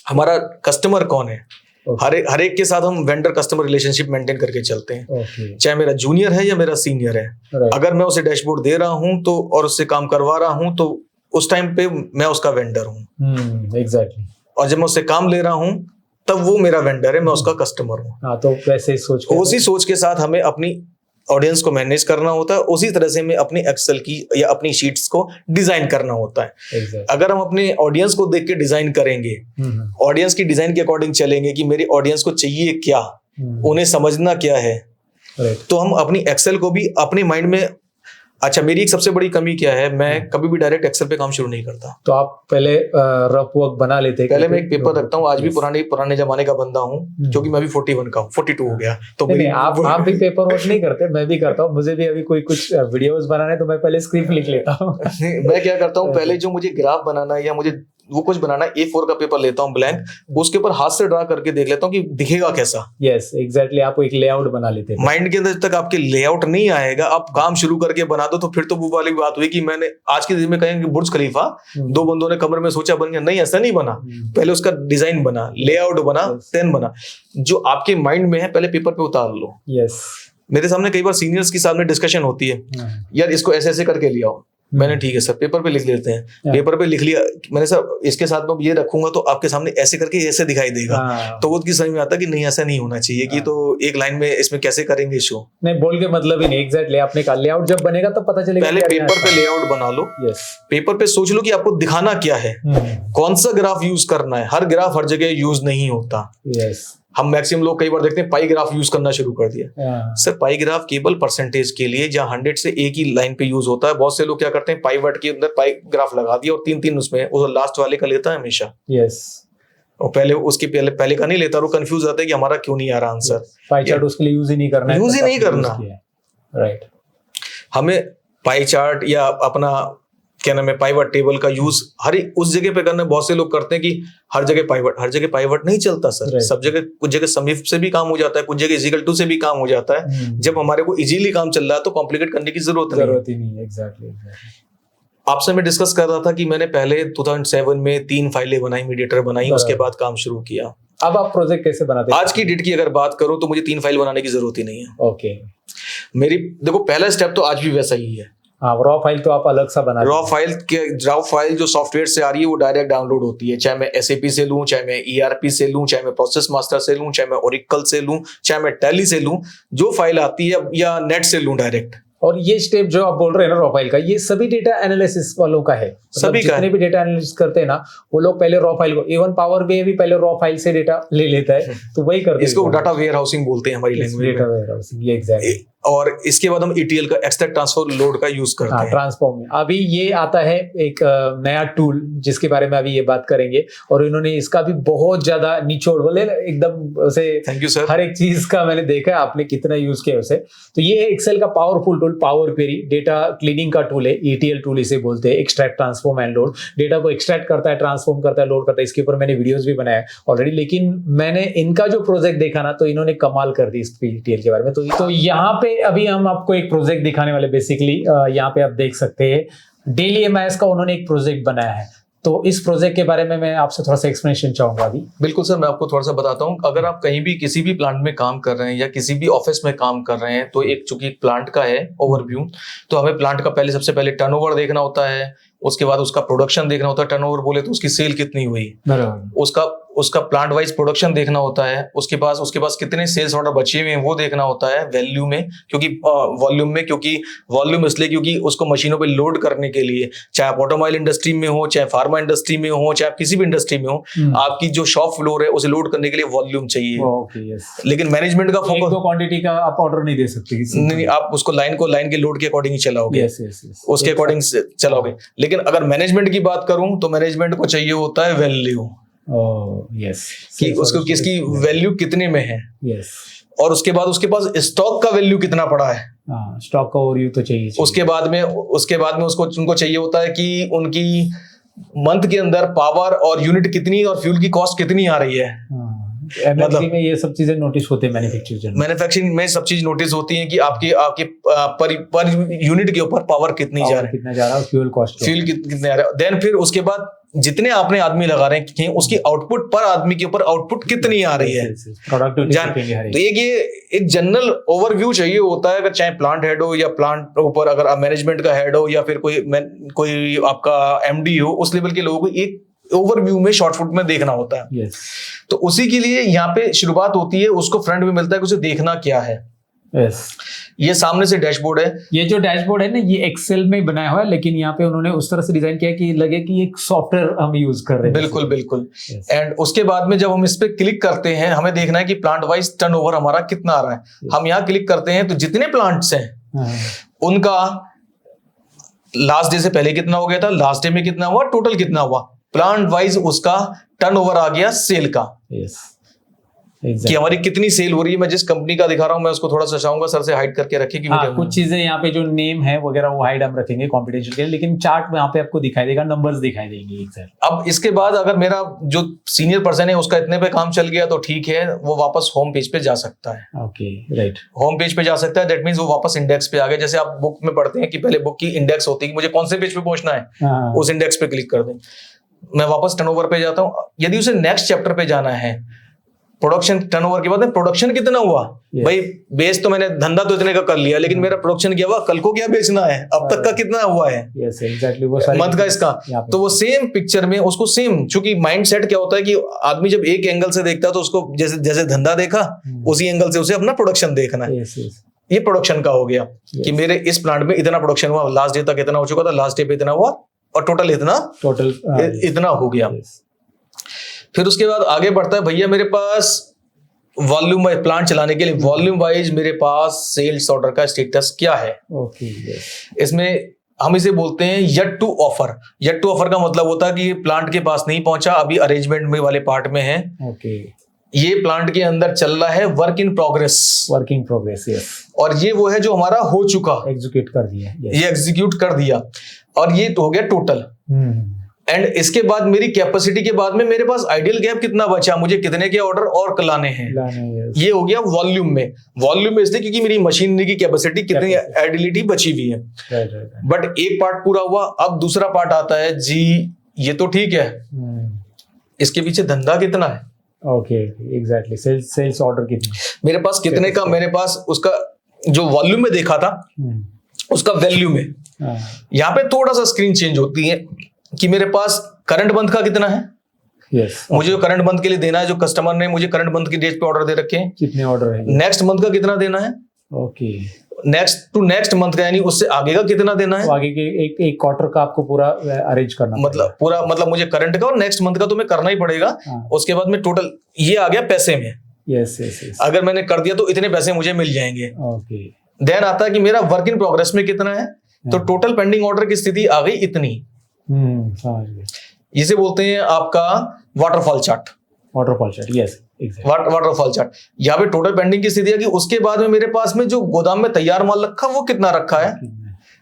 हमारा कस्टमर कौन है। हर एक के साथ हम वेंडर कस्टमर रिलेशनशिप मेंटेन करके चलते हैं, चाहे मेरा जूनियर है या मेरा सीनियर है। अगर मैं उसे डैशबोर्ड दे रहा हूं तो और उससे काम करवा रहा हूं तो उस टाइम पे मैं उसका वेंडर हूँ, एग्जैक्टली। और जब मैं उससे काम ले रहा हूँ तब वो मेरा वेंडर है, मैं उसका कस्टमर हूँ। हाँ, तो वैसे ही उसी सोच के साथ हमें अपनी ऑडियंस को मैनेज करना होता है, उसी तरह से हमें अपनी एक्सेल की या अपनी शीट्स को डिजाइन करना होता है। अगर हम अपने ऑडियंस को देख के डिजाइन करेंगे, ऑडियंस की डिजाइन के अकॉर्डिंग चलेंगे कि मेरी ऑडियंस को चाहिए क्या, उन्हें समझना क्या है, तो हम अपनी एक्सेल को भी अपने माइंड में। अच्छा, मेरी एक सबसे बड़ी कमी क्या है, मैं कभी भी डायरेक्ट एक्सेल पे काम शुरू नहीं करता। तो आप पहले रफ वर्क बना लेते हैं? पहले मैं एक पेपर रखता हूँ, आज भी पुराने जमाने का बंदा हूँ, क्योंकि मैं भी 41 का हूँ, 42 हो गया तो नहीं, आप भी पेपर वर्क नहीं करते, मैं भी करता हूँ, मुझे भी अभी कुछ वीडियोस बनाने तो मैं पहले स्क्रिप्ट लिख लेता हूँ। मैं क्या करता हूँ, पहले जो मुझे ग्राफ बनाना है या मुझे वो कुछ बनाना है, A4 का पेपर लेता हूँ ब्लैंक, उसके ऊपर हाथ से ड्रा करके देख लेता हूँ कि दिखेगा कैसा। यस, एग्जैक्टली, आप एक लेआउट बना लेते हैं। माइंड के अंदर जब तक आपके लेआउट नहीं आएगा, आप काम शुरू करके बना दो, तो फिर तो वो वाली बात हुई कि मैंने आज के दिन में कहेंगे बुर्ज खलीफा, दो बंदों ने कमरे में सोचा बन गया, नहीं ऐसा नहीं बना। पहले उसका डिजाइन बना, लेआउट बना, देन बना। जो आपके माइंड में है पहले पेपर पे उतार लो। यस, मेरे सामने कई बार सीनियर्स के सामने डिस्कशन होती है, यार इसको ऐसे ऐसे करके ले आओ। मैंने ठीक है सर, पेपर पे लिख लेते हैं। पेपर पे लिख लिया मैंने, सर इसके साथ में ये रखूंगा तो आपके सामने ऐसे करके ऐसे दिखाई देगा। तो वो समझ में आता कि नहीं ऐसा नहीं होना चाहिए, कि तो एक लाइन में इसमें कैसे करेंगे शो, नहीं बोल के मतलब ही नहीं। एग्जैक्टली, आपने कहा लेआउट जब बनेगा तब पता चलेगा। पहले पेपर पे लेआउट बना लो। पेपर पे सोच लो कि आपको दिखाना क्या है, कौन सा ग्राफ यूज करना है। हर ग्राफ हर जगह यूज नहीं होता। हम मैक्सिमम लोग कई बार देखते हैं पाई ग्राफ यूज करना शुरू कर दिया। सर पाई ग्राफ केवल परसेंटेज के लिए, जहां 100 से एक ही लाइन पे यूज होता है। बहुत से लोग क्या करते हैं, पाई वर्ड के अंदर पाई ग्राफ लगा दिया और 3-3 उसमें, वो लास्ट वाले का लेता है हमेशा। और पहले उसके पहले का नहीं लेता, वो कंफ्यूज आता है कि हमारा क्यों नहीं आ रहा आंसर। पाई चार्ट उसके लिए यूज ही नहीं करना, यूज ही नहीं करना। राइट, हमें पाई चार्ट या अपना क्या नाम है पाइवट टेबल का यूज हर उस जगह पे करना। बहुत से लोग करते हैं कि हर जगह पाइवट नहीं चलता सर। सब जगह, कुछ जगह समीप से भी काम हो जाता है, कुछ जगह इजिकल टू से भी काम हो जाता है। जब हमारे को इजीली काम चल रहा है तो कॉम्प्लिकेट करने की जरूरत ही नहीं। एग्जैक्टली। आपसे मैं डिस्कस कर रहा था कि मैंने पहले 2007 में 3 फाइलें बनाई, मीडिएटर बनाई, उसके बाद काम शुरू किया। अब आप प्रोजेक्ट कैसे बनाते हैं? आज की डेट की अगर बात करूं तो मुझे 3 फाइल बनाने की जरूरत ही नहीं है। ओके, मेरी देखो पहला स्टेप तो आज भी वैसा ही है। रॉ फाइल तो आप अलग सा बना, रॉ फाइल जो सॉफ्टवेयर से आ रही है वो डायरेक्ट डाउनलोड होती है। चाहे मैं SAP से लूं, चाहे मैं ERP से लूं, चाहे मैं प्रोसेस मास्टर से लूं, चाहे मैं ओरेकल से लूं, चाहे मैं टैली से लूं, जो फाइल आती है, या नेट से लूं डायरेक्ट। और ये स्टेप जो आप बोल रहे हैं ना रॉ फाइल का, ये सभी डेटा एनालिसिस वालों का है। सभी का जितने भी डेटा एनालिसिस करते हैं ना, वो लोग पहले रॉ फाइल को, इवन पावर BI भी पहले रॉ फाइल से डेटा ले लेता है, तो वही करते हैं। इसको डाटा वेयर हाउसिंग बोलते हैं हमारी लैंग्वेज में। डेटा वेयर हाउसिंग, ये एग्जैक्टली। और इसके बाद हम ETL का एक्सट्रैक्ट ट्रांसफॉर्म लोड का यूज करते हैं। ट्रांसफॉर्म में अभी ये आता है एक नया टूल, जिसके बारे में अभी ये बात करेंगे। और इन्होंने इसका भी बहुत ज्यादा निचोड़ बोले एकदम उसे, थैंक यू सर, हर एक चीज का मैंने देखा है, आपने कितना यूज किया उसे। तो ये है एक्सेल का powerful tool, power query data cleaning का टूल है। ETL टूल इसे बोलते हैं, extract transform and load. Data को एक्सट्रैक्ट करता है, ट्रांसफॉर्म करता है, लोड करता है। इसके ऊपर मैंने वीडियोस भी बनाया ऑलरेडी, लेकिन मैंने इनका जो प्रोजेक्ट देखा ना, तो इन्होंने कमाल कर दी इस ETL के बारे में। तो यहाँ पे अभी हम आपको एक प्रोजेक्ट दिखाने वाले। बेसिकली यहाँ पे आप देख सकते हैं डेली MIS का उन्होंने एक प्रोजेक्ट बनाया है। तो इस प्रोजेक्ट के बारे में मैं आपसे थोड़ा सा एक्सप्लेनेशन चाहूंगा अभी। बिल्कुल सर, मैं आपको थोड़ा सा बताता हूँ। अगर आप कहीं भी किसी भी प्लांट में काम कर रहे हैं या किसी भी ऑफिस में काम कर रहे हैं, तो एक चूंकि प्लांट का है ओवरव्यू, तो हमें प्लांट का पहले सबसे पहले टर्नओवर देखना होता है, उसके बाद उसका प्रोडक्शन देखना होता है। टर्नओवर बोले तो उसकी सेल कितनी हुई, उसका प्लांट वाइज प्रोडक्शन देखना होता है, उसके पास कितने सेल्स ऑर्डर बचे हुए हैं वो देखना होता है वैल्यू में, क्योंकि वॉल्यूम इसलिए क्योंकि उसको मशीनों पे लोड करने के लिए, चाहे आप ऑटोमोबाइल इंडस्ट्री में हो, चाहे फार्मा इंडस्ट्री में हो, चाहे आप किसी भी इंडस्ट्री में हो, आपकी जो शॉप फ्लोर है उसे लोड करने के लिए वॉल्यूम चाहिए। लेकिन मैनेजमेंट का फोकस, दो क्वांटिटी का आप ऑर्डर नहीं दे सकते, नहीं, आप उसको लाइन के लोड के अकॉर्डिंग ही चलाओगे, उसके अकॉर्डिंग चलाओगे। लेकिन अगर मैनेजमेंट की बात करूं तो मैनेजमेंट को चाहिए होता है वैल्यू, कि उसको किसकी वैल्यू कितने में है, और उसके बाद उसके पास स्टॉक का वैल्यू कितना पड़ा है, स्टॉक का ओवरव्यू तो चाहिए। उसके बाद में उनको चाहिए होता है कि उनकी मंथ के अंदर पावर और यूनिट कितनी और फ्यूल की कॉस्ट कितनी आ रही है। मतलब में ये सब चीजें नोटिस होते हैं मैन्युफैक्चरिंग में, सब चीज नोटिस होती है कि आपके पर यूनिट के ऊपर पावर कितनी जा रहा है, फ्यूल कॉस्ट कितने आ रहा है। देन फिर उसके बाद जितने आपने आदमी लगा रहे हैं उसकी आउटपुट पर आदमी के ऊपर आउटपुट कितनी आ रही है, तो ये एक जनरल ओवरव्यू चाहिए होता है। अगर चाहे प्लांट हेड हो या प्लांट ऊपर अगर मैनेजमेंट का हेड हो या फिर कोई आपका एमडी हो, उस लेवल के लोगों को एक ओवरव्यू में शॉर्ट फुट में देखना होता है। तो उसी के लिए यहाँ पे शुरुआत होती है, उसको फ्रंट में मिलता है कि उसे देखना क्या है। ये सामने से डैशबोर्ड है, ये जो डैशबोर्ड है ना, ये एक्सेल में बनाया हुआ है, लेकिन यहाँ पे उन्होंने उस तरह से डिजाइन किया कि लगे कि एक सॉफ्टवेयर हम यूज कर रहे हैं। बिल्कुल। एंड उसके बाद में जब हम इस पे क्लिक करते हैं, हमें देखना है कि प्लांट वाइज टर्नओवर हमारा कितना आ रहा है। हम यहाँ क्लिक करते हैं तो जितने प्लांट्स हैं उनका लास्ट डे से पहले कितना हो गया था, लास्ट डे में कितना हुआ, टोटल कितना हुआ, प्लांट वाइज उसका टर्नओवर आ गया सेल का। कि हमारी कितनी सेल हो रही है। मैं जिस कंपनी का दिखा रहा हूं मैं उसको थोड़ा सा चाहूंगा सर से हाइड करके रखिए, क्योंकि कुछ चीजें यहाँ पे जो नेम है वगैरह वो हाइड हम रखेंगे कॉम्पिटिशन के लिए, लेकिन चार्ट में यहाँ पे आपको दिखाई देगा, नंबर्स दिखाई देंगे। अब इसके बाद अगर मेरा जो सीनियर पर्सन है उसका इतने पे काम चल गया तो ठीक है, वो वापस होम पेज पे जा सकता है। ओके, राइट, होम पेज पे जा सकता है। दैट मींस वो वापस इंडेक्स पे आ गया। जैसे आप बुक में पढ़ते हैं कि पहले बुक की इंडेक्स होती है, मुझे कौन से पेज पे पहुंचना है, उस इंडेक्स पे क्लिक कर दें, मैं वापस टर्नओवर पे जाता हूं। यदि उसे नेक्स्ट चैप्टर पे जाना है, प्रोडक्शन टर्नओवर के बाद में प्रोडक्शन कितना हुआ, भाई बेच तो मैंने धंधा तो इतने का कर लिया, लेकिन मेरा प्रोडक्शन क्या हुआ, कल को क्या बेचना है, अब तक का कितना हुआ है, मंथ का इसका। तो वो सेम पिक्चर में उसको सेम, चूंकि माइंड सेट क्या होता है कि आदमी जब एक एंगल से देखता है तो उसको जैसे धंधा देखा उसी एंगल से उसे अपना प्रोडक्शन देखना है। ये प्रोडक्शन का हो गया कि मेरे इस प्लांट में इतना प्रोडक्शन हुआ, लास्ट डे तक इतना हो चुका था, लास्ट डे पे इतना हुआ, और टोटल इतना हो गया। फिर उसके बाद आगे बढ़ता है, भैया मेरे पास वॉल्यूम वाइज प्लांट चलाने के लिए वॉल्यूम वाइज मेरे पास सेल्स ऑर्डर का स्टेटस क्या है। इसमें हम इसे बोलते हैं yet to offer. Yet to offer का मतलब होता है कि प्लांट के पास नहीं पहुंचा, अभी अरेंजमेंट में वाले पार्ट में है। ये प्लांट के अंदर चल रहा है वर्क इन प्रोग्रेस। यस। और ये वो है जो हमारा हो चुका, एग्जीक्यूट कर दिया। ये एग्जीक्यूट कर दिया, और ये तो हो गया टोटल। एंड इसके बाद मेरी कैपेसिटी के बाद में मेरे पास आइडियल गैप कितना बचा, मुझे कितने के ऑर्डर और लाने हैं, ये हो गया वॉल्यूम में। वॉल्यूम में इसलिए क्योंकि मेरी मशीनरी की कैपेसिटी कितनी आइडियलिटी बची हुई है। बट एक पार्ट पूरा हुआ, अब दूसरा पार्ट आता है जी, ये तो ठीक है, इसके पीछे धंधा कितना है। ओके, एग्जैक्टली, सेल्स ऑर्डर कितने मेरे पास, कितने का मेरे पास, उसका जो वॉल्यूम में देखा था उसका वैल्यू में। यहाँ पे थोड़ा सा स्क्रीन चेंज होती है कि मेरे पास करंट मंथ का कितना है। मुझे जो करंट मंथ के लिए देना है, जो कस्टमर ने मुझे करंट मंथ की डेट पे ऑर्डर दे रखे हैं, कितने ऑर्डर है, नेक्स्ट मंथ का कितना देना है, नेक्स्ट टू नेक्स्ट मंथ का, यानी उससे आगे का कितना देना है, तो आगे के एक क्वार्टर का आपको पूरा अरेंज करना, मतलब मुझे करंट का और नेक्स्ट मंथ का तो मैं करना ही पड़ेगा। उसके बाद में टोटल ये आ गया पैसे में। यस। अगर मैंने कर दिया तो इतने पैसे मुझे मिल जाएंगे। देन आता है कि मेरा वर्क इन प्रोग्रेस में कितना है, तो टोटल पेंडिंग ऑर्डर की स्थिति आ गई इतनी। इसे बोलते हैं आपका waterfall chart. Yes, waterfall chart. यहाँ पे टोटल पेंडिंग की स्थिति है कि उसके बाद में मेरे पास में जो गोदाम में तैयार माल रखा वो कितना रखा है,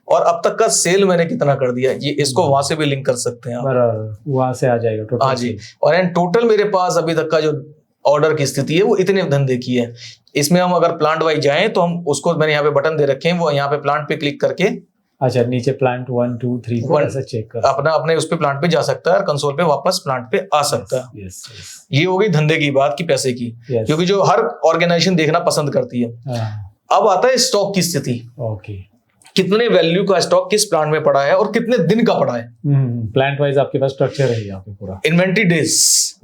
और अब तक का सेल मैंने कितना कर दिया। ये इसको वहां से भी लिंक कर सकते हैं आप, वहां से आ जाएगा टोटल। हाँ जी। और एंड टोटल मेरे पास अभी तक का जो ऑर्डर की स्थिति है वो इतने धंधे की है। इसमें हम अगर प्लांट वाइज जाएं तो हम उसको, मैंने यहाँ पे बटन दे रखे हैं, वो यहाँ पे प्लांट पे क्लिक करके अच्छा, नीचे प्लांट 1 2 3 4 ऐसा चेक कर अपना अपने उस पे प्लांट पे जा सकता है और कंसोल पे वापस प्लांट पे आ सकता है। यस यस ये हो गई धंधे की बात की, पैसे की, Yes. क्योंकि जो हर ऑर्गेनाइजेशन देखना पसंद करती है। अब आता है स्टॉक की स्थिति, ओके। कितने वैल्यू का स्टॉक किस प्लांट में पड़ा है और कितने दिन का पड़ा है। प्लांट वाइज आपके पास स्ट्रक्चर है यहाँ पे पूरा। इन्वेंट्री डेज,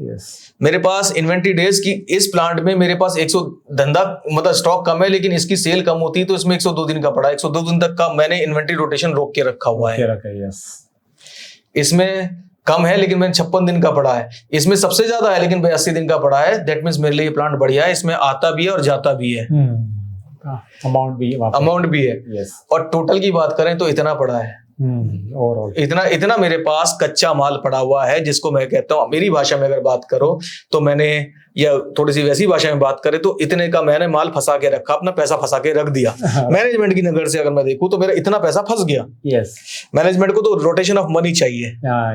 यस मेरे पास इन्वेंट्री डेज की इस प्लांट में मेरे पास 100 धंधा मतलब स्टॉक कम है लेकिन इसकी सेल कम होती है तो इसमें 102 दिन का पड़ा है। 102 दिन तक का मैंने इन्वेंट्री रोटेशन रोक के रखा हुआ है। यस, इसमें कम है लेकिन मैंने 56 दिन का पड़ा है। इसमें सबसे ज्यादा है लेकिन 82 दिन का पड़ा है। दैट मीन्स मेरे लिए ये प्लांट बढ़िया है, इसमें आता भी है और जाता भी है, अमाउंट भी है। यस, और टोटल की बात करें तो इतना पड़ा है, ओवरऑल इतना मेरे पास कच्चा माल पड़ा हुआ है, जिसको मैं कहता हूँ, मेरी भाषा में अगर बात करो तो मैंने, या थोड़ी सी वैसी भाषा में बात करें तो इतने का मैंने माल फंसा के रखा, अपना पैसा फंसा के रख दिया। मैनेजमेंट की नजर से अगर मैं देखूं तो मेरा इतना पैसा फंस गया। यस, मैनेजमेंट को तो रोटेशन ऑफ मनी चाहिए।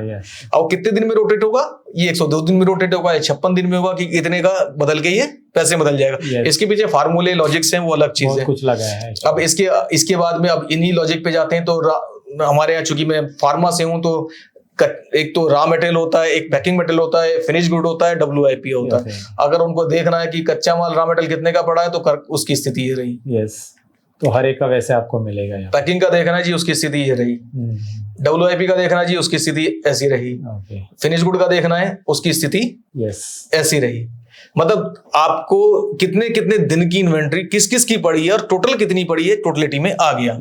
यस, और कितने दिन में रोटेट होगा? ये 102 दिन में रोटेट होगा, 56 दिन में होगा कि इतने का बदल के ये पैसे बदल जाएगा। Yes. इसके पीछे फार्मूले लॉजिक्स हैं, वो अलग चीज है, कुछ लगा है। अब इसके बाद में अब इन्हीं लॉजिक पे जाते हैं। तो हमारे यहाँ चूंकि मैं फार्मा से हूँ तो एक तो रॉ मटेरियल होता है, एक पैकिंग मटेरियल होता है, फिनिश गुड होता है, WIP होता है। अगर उनको देखना है कि कच्चा माल रॉ मटेरियल कितने का पड़ा है तो उसकी स्थिति ये रही। यस, तो हर एक का वैसे आपको मिलेगा यहाँ। पैकिंग का देखना है जी, उसकी स्थिति ये रही। WIP का देखना है जी, उसकी स्थिति ऐसी रही। फिनिश गुड का देखना है, उसकी स्थिति ऐसी रही। मतलब आपको कितने कितने दिन की इन्वेंट्री किस किस की पड़ी है और टोटल कितनी पड़ी है, टोटलिटी में आ गया।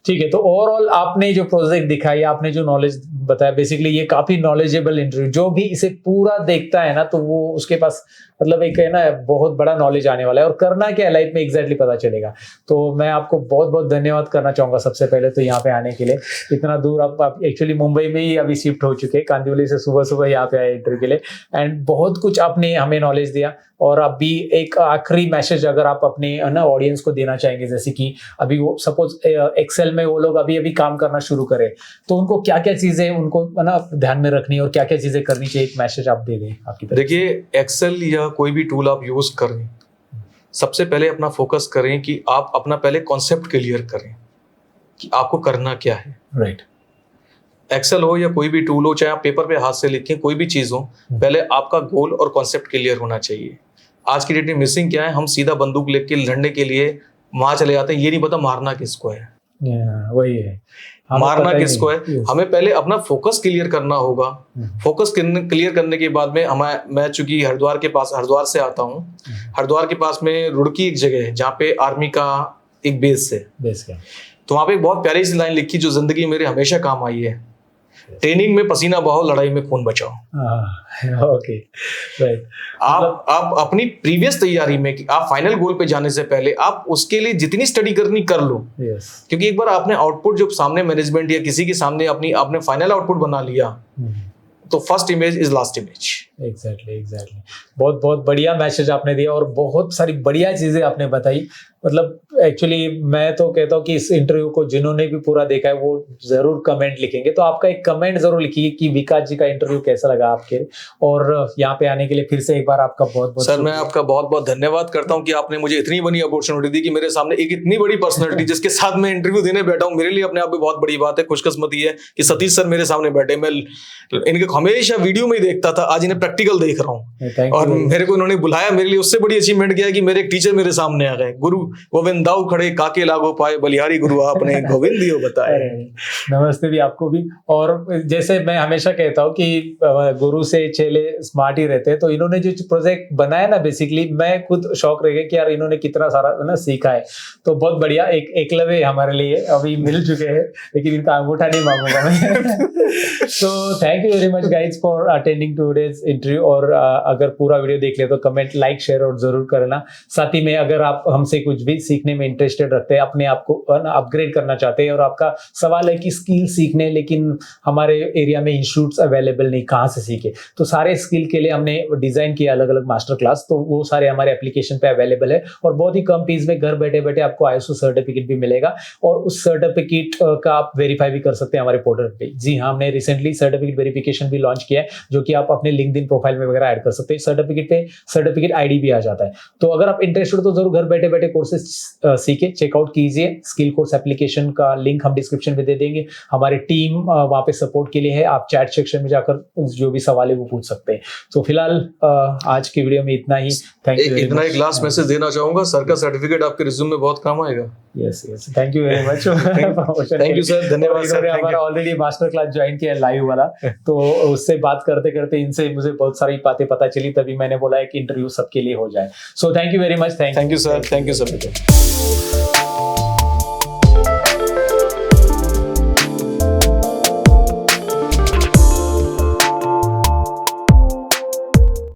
ठीक है, तो ओवरऑल आपने जो प्रोजेक्ट दिखाई, आपने जो नॉलेज बताया, बेसिकली ये काफी नॉलेजेबल इंटरव्यू, जो भी इसे पूरा देखता है ना तो वो उसके पास मतलब एक है ना बहुत बड़ा नॉलेज आने वाला है, और करना क्या है लाइफ में एग्जैक्टली पता चलेगा। तो मैं आपको बहुत बहुत धन्यवाद करना चाहूंगा सबसे पहले तो यहाँ पे आने के लिए। इतना दूर आप एक्चुअली मुंबई में ही अभी शिफ्ट हो चुके हैं, कांदिवली से सुबह सुबह यहाँ पे आए इंटरव्यू के लिए, एंड बहुत कुछ आपने हमें नॉलेज दिया। और अभी एक आखिरी मैसेज अगर आप अपने ना ऑडियंस को देना चाहेंगे, जैसे कि अभी वो सपोज एक्सेल में वो लोग अभी काम करना शुरू करें तो उनको क्या क्या चीजें उनको ना ध्यान में रखनी है और क्या क्या चीजें करनी चाहिए, एक मैसेज आप दे दें आपकी तरफ। देखिए, एक्सेल या कोई भी टूल आप यूज करें, सबसे पहले अपना फोकस करें कि आप अपना पहले कॉन्सेप्ट क्लियर करें कि आपको करना क्या है। राइट, एक्सेल हो या कोई भी टूल हो, चाहे आप पेपर पे हाथ से लिखें, कोई भी चीज हो, पहले आपका गोल और कॉन्सेप्ट क्लियर होना चाहिए। आज की डेट में मिसिंग क्या है, हम सीधा बंदूक लेके लड़ने के लिए वहां चले जाते हैं, ये नहीं पता मारना किसको है। वही है, मारना किसको है। हमें पहले अपना फोकस क्लियर करना होगा। फोकस क्लियर करने के बाद में मैं चूंकि हरिद्वार से आता हूँ, हरिद्वार के पास में रुड़की एक जगह है जहाँ पे आर्मी का एक बेस है। तो वहां पे एक बहुत प्यारी सी लाइन लिखी जो जिंदगी मेरे हमेशा काम आई है, ट्रेनिंग में पसीना बहाओ, लड़ाई में खून बचाओ। Okay, right. आप अपनी प्रीवियस तैयारी में आप फाइनल गोल पे जाने से पहले आप उसके लिए जितनी स्टडी करनी कर लो। क्योंकि एक बार आपने आउटपुट जो सामने मैनेजमेंट या किसी के सामने आपने फाइनल आउटपुट बना लिया तो first image is last image. Exactly बहुत बहुत बढ़िया मैसेज आपने दिया और बहुत सारी बढ़िया चीजें आपने बताई। मतलब एक्चुअली मैं तो कहता हूँ कि इस इंटरव्यू को जिन्होंने भी पूरा देखा है वो जरूर कमेंट लिखेंगे, तो आपका एक कमेंट जरूर लिखिए कि विकास जी का इंटरव्यू कैसा लगा आपके, और यहाँ पे आने के लिए फिर से एक बार आपका बहुत बहुत सर, मैं आपका बहुत बहुत धन्यवाद करता हूँ कि आपने मुझे इतनी बड़ी अपॉर्चुनिटी दी कि मेरे सामने एक इतनी बड़ी पर्सनैलिटी जिसके साथ मैं इंटरव्यू देने बैठा हूँ, मेरे लिए अपने आप में बहुत बड़ी बात है। खुशकिस्मती है कि सतीश सर मेरे सामने बैठे। मैं इनके हमेशा वीडियो में ही देखता था, आज इन्हें प्रैक्टिकल देख रहा हूँ और मेरे को इन्होंने बुलाया। मेरे लिए उससे बड़ी अचीवमेंट क्या है कि मेरे एक टीचर मेरे सामने आ गए, गुरु गोविंद दाऊ खड़े काके लागो पाए, बलिहारी गुरु आपने गोविंद दियो बताए। नमस्ते भी आपको भी। और जैसे मैं हमेशा कहता हूँ कि गुरु से चेले स्मार्ट ही रहते हैं, तो इन्होंने जो प्रोजेक्ट बनाया ना, बेसिकली मैं खुद शौक रह गया कि यार इन्होंने कितना सारा ना सीखा है। तो बहुत बढ़िया, एक एकलव्य हमारे लिए अभी मिल चुके हैं, लेकिन इनका अंगूठा नहीं मांगूंगा मैं। तो thank you very much guys for attending today's interview. और अगर पूरा वीडियो देख ले तो कमेंट, लाइक, शेयर और जरूर करना। साथ ही में अगर आप हमसे कुछ भी सीखने में इंटरेस्टेड रखते हैं, अपने आप को अपग्रेड करना चाहते हैं और आपका सवाल है कि स्किल सीखने लेकिन हमारे एरिया में इंस्टीट्यूट्स अवेलेबल नहीं, कहाँ से सीखे, तो सारे स्किल के लिए हमने डिजाइन किया अलग अलग मास्टर क्लास, तो वो सारे हमारे एप्लीकेशन पे अवेलेबल है और बहुत ही कम फीस में घर बैठे बैठे आपको ISO सर्टिफिकेट भी मिलेगा और उस सर्टिफिकेट का आप वेरीफाई भी कर सकते हैं हमारे पोर्टल पे। जी हाँ, हमने रिसेंटली सर्टिफिकेट वेरिफिकेशन भी लॉन्च किया है, जो कि आप अपने लिंक्डइन प्रोफाइल में वगैरह ऐड कर सकते हैं। सर्टिफिकेट पे सर्टिफिकेट आईडी भी आ जाता है। तो अगर आप इंटरेस्टेड हो तो जरूर घर बैठे बैठे कोर्सेज सीखे, चेकआउट कीजिए। स्किल कोर्स एप्लीकेशन का लिंक हम डिस्क्रिप्शन में दे देंगे। हमारी टीम वहां पे सपोर्ट के लिए है, आप चैट सेक्शन में जाकर जो भी सवाल है वो पूछ सकते हैं। तो फिलहाल आज की वीडियो में इतना ही। Thank you. इतना एक लास्ट मैसेज देना चाहूंगा, सर का सर्टिफिकेट आपके रिज्यूम में बहुत काम आएगा। Yes yes, thank you very much. Thank you sir, धन्यवाद सर। हमारा ऑलरेडी मास्टर क्लास ज्वाइन किया लाइव वाला, तो उससे बात करते करते इनसे मुझे बहुत सारी बातें पता चली, तभी मैंने बोला एक इंटरव्यू सबके लिए हो जाए। So thank you very much. Thank you sir, thank you sir.